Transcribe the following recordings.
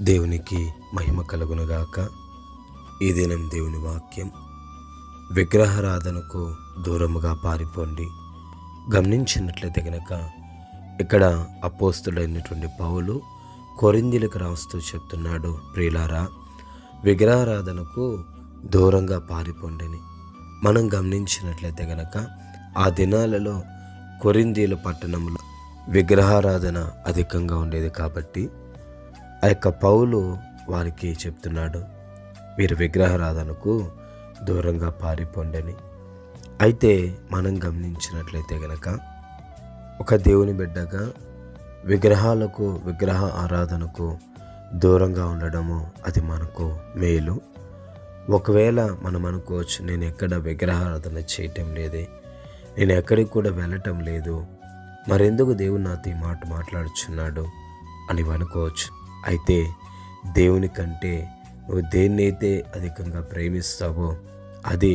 దేవునికి మహిమ కలుగునుగాక. ఈ దినం దేవుని వాక్యం, విగ్రహారాధనకు దూరముగా పారిపోండి. గమనించినట్లయితే గనక ఇక్కడ అపోస్తుడైనటువంటి పౌలు కొరింథీయులకు రాస్తూ చెప్తున్నాడు, ప్రియులారా, విగ్రహారాధనకు దూరంగా పారిపోండిని. మనం గమనించినట్లయితే గనక ఆ దినాలలో కొరింథీయుల పట్టణంలో విగ్రహారాధన అధికంగా ఉండేది. కాబట్టి ఆ యొక్క పౌలు వారికి చెప్తున్నాడు, మీరు విగ్రహారాధనకు దూరంగా పారిపోండని. అయితే మనం గమనించినట్లయితే గనక ఒక దేవుని బిడ్డగా విగ్రహ ఆరాధనకు దూరంగా ఉండడము అది మనకు మేలు. ఒకవేళ మనం అనుకోవచ్చు, నేను ఎక్కడ విగ్రహారాధన చేయటం లేదే, నేను ఎక్కడికి కూడా వెళ్ళటం లేదు, మరెందుకు దేవుడు నాతో ఈ మాట మాట్లాడుచున్నాడు అని అనుకోవచ్చు. అయితే దేవుని కంటే నువ్వు దేన్నైతే అధికంగా ప్రేమిస్తావో అది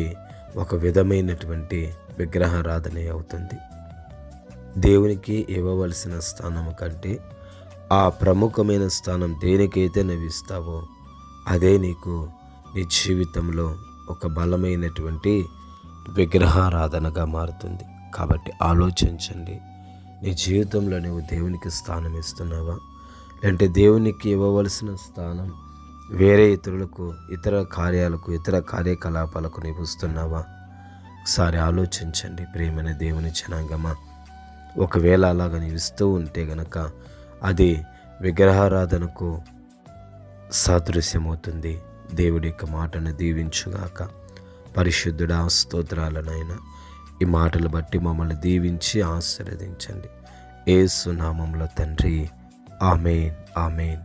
ఒక విధమైనటువంటి విగ్రహారాధనే అవుతుంది. దేవునికి ఇవ్వవలసిన స్థానం కంటే ఆ ప్రముఖమైన స్థానం దేనికైతే నువ్వు ఇస్తావో అదే నీకు నీ జీవితంలో ఒక బలమైనటువంటి విగ్రహారాధనగా మారుతుంది. కాబట్టి ఆలోచించండి, నీ జీవితంలో నువ్వు దేవునికి స్థానం ఇస్తున్నావా, అంటే దేవునికి ఇవ్వవలసిన స్థానం వేరే ఇతర కార్యాలకు, ఇతర కార్యకలాపాలకు నీవు ఇస్తున్నావా? ఒకసారి ఆలోచించండి ప్రియమైన దేవుని జనాంగమా. ఒకవేళ అలాగ నీవు ఇస్తూ ఉంటే గనక అది విగ్రహారాధనకు సాదృశ్యమవుతుంది. దేవుడి యొక్క మాటను దీవించుగాక. పరిశుద్ధుడా, స్తోత్రాలనైనా ఈ మాటలు బట్టి మమ్మల్ని దీవించి ఆశీర్వదించండి. యేసు నామములో తండ్రి, ఆమేన్, ఆమేన్.